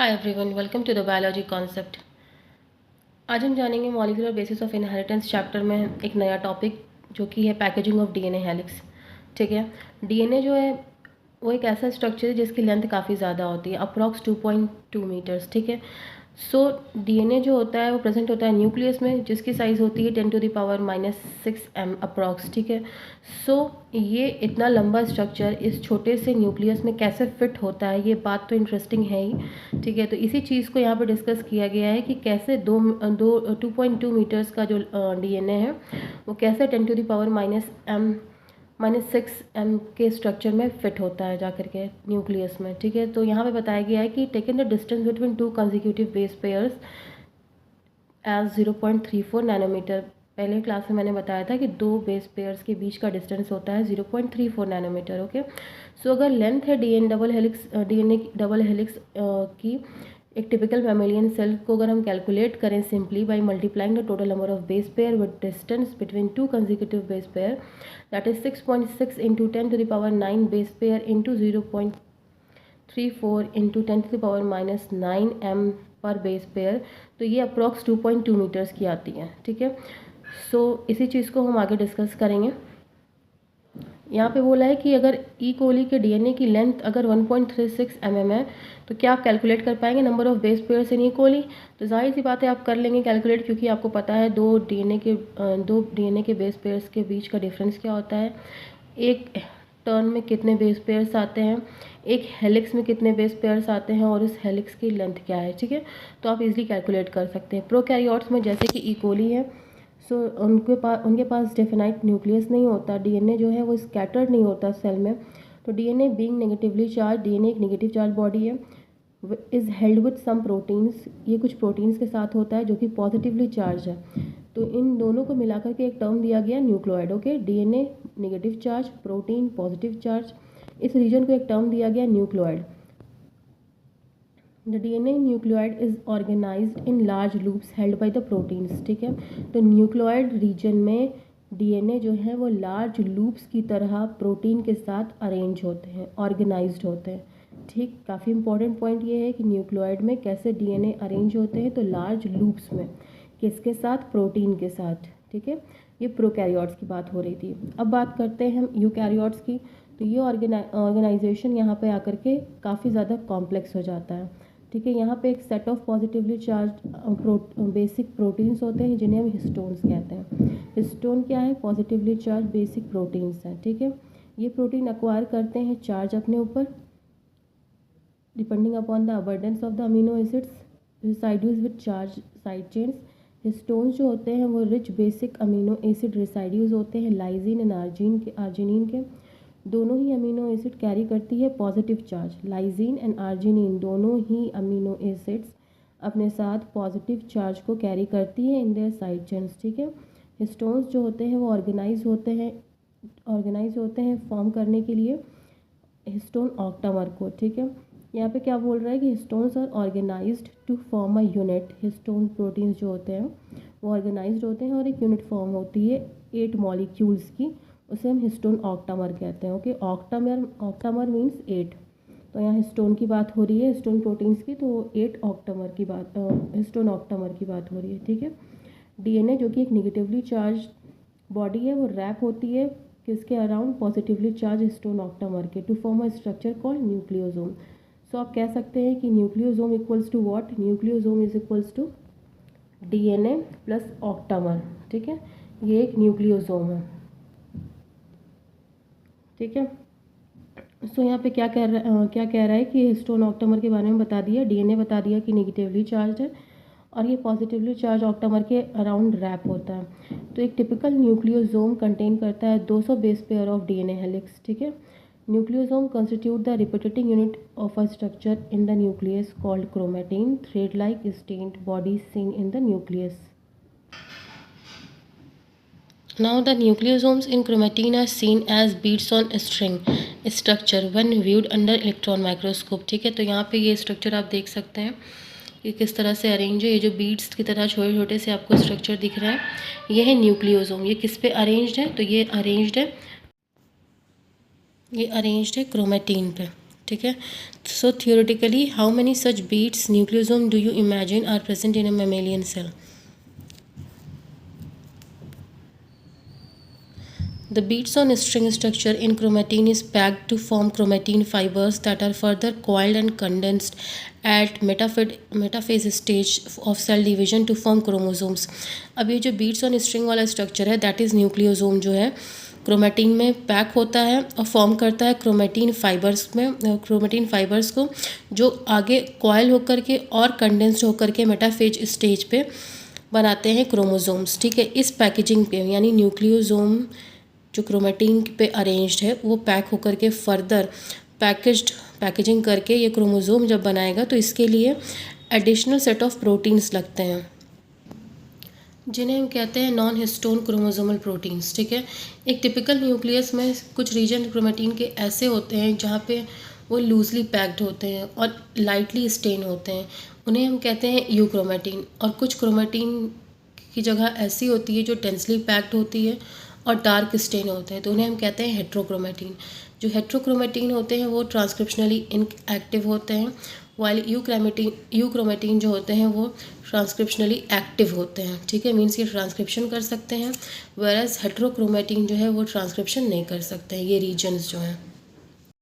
Hi everyone, welcome to the biology concept. आज हम जानेंगे molecular basis of inheritance chapter में एक नया टॉपिक जो कि है पैकेजिंग ऑफ डीएनए हेलिक्स। ठीक है, डीएनए जो है वो एक ऐसा स्ट्रक्चर है जिसकी लेंथ काफ़ी ज़्यादा होती है, अप्रॉक्स 2.2 मीटर्स। ठीक है, सो डीएनए जो होता है वो प्रेजेंट होता है न्यूक्लियस में, जिसकी साइज़ होती है 10⁻⁻6 m अप्रॉक्स। ठीक है, सो ये इतना लंबा स्ट्रक्चर इस छोटे से न्यूक्लियस में कैसे फिट होता है, ये बात तो इंटरेस्टिंग है ही। ठीक है, तो इसी चीज़ को यहाँ पे डिस्कस किया गया है कि कैसे 2.2 मीटर्स का जो डीएनए है वो कैसे 10⁻⁻6 m के स्ट्रक्चर में फिट होता है जाकर के न्यूक्लियस में। ठीक है, तो यहाँ पे बताया गया है कि taken the distance between two consecutive base pairs as 0.34 nanometer. पहले क्लास में मैंने बताया था कि दो बेस पेयर्स के बीच का डिस्टेंस होता है 0.34 नैनोमीटर। ओके, सो अगर लेंथ है डीएनए डबल हेलिक्स की एक टिपिकल मैमेलियन सेल को अगर हम कैलकुलेट करें simply by multiplying the total number of base pair with distance between two consecutive base pair, that is 6.6 into 10⁹ base pair into 0.34 into 10⁻⁹ m पर base pair, तो ये approx 2.2 metres की आती है। ठीक है, सो इसी चीज़ को हम आगे डिस्कस करेंगे। यहाँ पे बोला है कि अगर ई कोली के डीएनए की लेंथ अगर 1.36 mm है तो क्या आप कैलकुलेट कर पाएंगे number of base pairs in ई कोली? तो जाहिर सी बात है आप कर लेंगे कैलकुलेट, क्योंकि आपको पता है दो डीएनए के बेस पेयर्स के बीच का डिफरेंस क्या होता है, एक टर्न में कितने बेस पेयर्स आते हैं, एक हेलिक्स में कितने बेस पेयर्स आते हैं और उस हेलिक्स की लेंथ क्या है। ठीक है, तो आप इजीली कैलकुलेट कर सकते हैं। प्रोकैरियोट्स में जैसे कि ई कोली है, सो उनके पास डेफिनाइट न्यूक्लियस नहीं होता, डीएनए जो है वो स्कैटर्ड नहीं होता सेल में। तो DNA being negatively charge, DNA एक नेगेटिव चार्ज बॉडी है, is held with some proteins, ये कुछ प्रोटीन्स के साथ होता है जो कि पॉजिटिवली चार्ज है। तो इन दोनों को मिलाकर के एक टर्म दिया गया nucleoid. Okay, DNA negative charge, protein positive charge, इस रीजन को एक टर्म दिया गया nucleoid. The DNA nucleoid is organised in large loops held by the proteins. ठीक है, तो न्यूक्लियोइड रीजन में डीएनए जो है वो लार्ज लूप्स की तरह प्रोटीन के साथ अरेंज होते हैं, ऑर्गेनाइज्ड होते हैं। ठीक, काफ़ी इंपॉर्टेंट पॉइंट ये है कि न्यूक्लियोइड में कैसे डीएनए अरेंज होते हैं, तो लार्ज लूप्स में, किसके साथ? प्रोटीन के साथ। ठीक है, ये प्रोकैरियोट्स की बात हो रही थी। अब बात करते हैं हम यूकैरियोट्स की। तो ये ऑर्गेनाइजेशन यहाँ पे आकर के काफ़ी ज़्यादा कॉम्प्लेक्स हो जाता है। ठीक है, यहाँ पे एक set of positively charge basic proteins होते हैं जिन्हें हम हिस्टोन्स कहते हैं। हिस्टोन क्या है? पॉजिटिवली चार्ज बेसिक प्रोटीन्स हैं। ठीक है, ये प्रोटीन एक्वायर करते हैं चार्ज अपने ऊपर depending upon the abundance of the amino acids, residues with charge side chains. Histones जो होते हैं वो rich basic amino acid residues होते हैं, लाइजीन एंड आर्जिनिन के। दोनों ही अमीनो एसिड कैरी करती है positive charge. Lysine and arginine दोनों ही अमीनो एसिड्स अपने साथ पॉजिटिव चार्ज को कैरी करती है इन देयर साइड चेन्स। ठीक है, हिस्टोन्स जो होते हैं वो ऑर्गेनाइज होते हैं फॉर्म करने के लिए हिस्टोन ऑक्टामर को। ठीक है, यहाँ पे क्या बोल रहा है कि histones are organised to form a unit. Histone proteins जो होते हैं वो ऑर्गेनाइज्ड होते हैं और एक यूनिट फॉर्म होती है 8 मॉलिक्यूल्स की, उसे हम हिस्टोन ऑक्टामर कहते हैं। Okay, octamer means 8। तो यहाँ हिस्टोन की बात हो रही है, हिस्टोन प्रोटीन्स की, तो 8 ऑक्टामर की बात, हिस्टोन ऑक्टामर की बात हो रही है। ठीक है, डीएनए जो कि एक नेगेटिवली चार्ज बॉडी है वो रैप होती है किसके around? Positively charge histone octamer के, to form a structure called nucleosome. So आप कह सकते हैं कि nucleosome equals to what? Nucleosome is equals to DNA plus octamer. ठीक है, ये एक न्यूक्लियोसोम है। ठीक है, सो यहाँ पे क्या कह रहा है कि हिस्टोन ऑक्टामर के बारे में बता दिया, डीएनए बता दिया कि नेगेटिवली चार्ज है और ये पॉजिटिवली चार्ज ऑक्टामर के अराउंड रैप होता है। तो एक टिपिकल न्यूक्लियोसोम कंटेन करता है 200 base pair of DNA helix. ठीक है, nucleosome constitute the repeating unit of a structure in the nucleus called chromatin, thread like stained body seen in the nucleus. Now the nucleosomes in chromatin are seen as beads on a string structure when viewed under electron microscope। ठीक है, तो यहाँ पे ये structure आप देख सकते हैं कि किस तरह से अरेंज है। ये जो बीड्स की तरह छोटे छोटे से आपको स्ट्रक्चर दिख रहा है, ये है न्यूक्लियोसोम। ये किस पे अरेंज्ड है? तो ये अरेंज्ड है क्रोमेटिन पे। ठीक है। So theoretically how many such beads nucleosome do you imagine are present in a mammalian cell? The beads on string structure in chromatin is packed to form chromatin fibers that are further coiled and condensed at metaphase stage of cell division to form chromosomes. अब ये जो beads on string वाला structure है that is nucleosome जो है chromatin में pack होता है और फॉर्म करता है क्रोमेटिन फाइबर्स में, क्रोमेटिन फाइबर्स को जो आगे कॉयल होकर के और कंडेंस्ड होकर के मेटाफेज स्टेज पे बनाते हैं क्रोमोसोम्स। ठीक है, इस पैकेजिंग पे यानी न्यूक्लियोसोम जो क्रोमेटिन पे अरेंज्ड है वो पैक होकर के फर्दर पैकेजिंग करके ये क्रोमोसोम जब बनाएगा तो इसके लिए एडिशनल सेट ऑफ प्रोटीन्स लगते हैं जिन्हें हम कहते हैं नॉन हिस्टोन क्रोमोसोमल प्रोटीन्स। ठीक है, एक टिपिकल न्यूक्लियस में कुछ रीजन क्रोमेटिन के ऐसे होते हैं जहाँ पे वो लूजली पैक्ड होते हैं और लाइटली स्टेन होते हैं, उन्हें हम कहते हैं यूक्रोमेटिन। और कुछ क्रोमेटिन की जगह ऐसी होती है जो डेंसली पैक्ड होती है और डार्क स्टेन होते हैं, तो उन्हें हम कहते हैं हेट्रोक्रोमेटिन। जो हेट्रोक्रोमेटिन होते हैं वो ट्रांसक्रिप्शनली इनएक्टिव होते हैं, वाइल यूक्रोमेटिन जो होते हैं वो ट्रांसक्रिप्शनली एक्टिव होते हैं। ठीक है, मीन्स ये ट्रांसक्रिप्शन कर सकते हैं, वेरएज हेट्रोक्रोमेटिन जो है वो ट्रांसक्रिप्शन नहीं कर सकते हैं, ये रीजन्स जो हैं।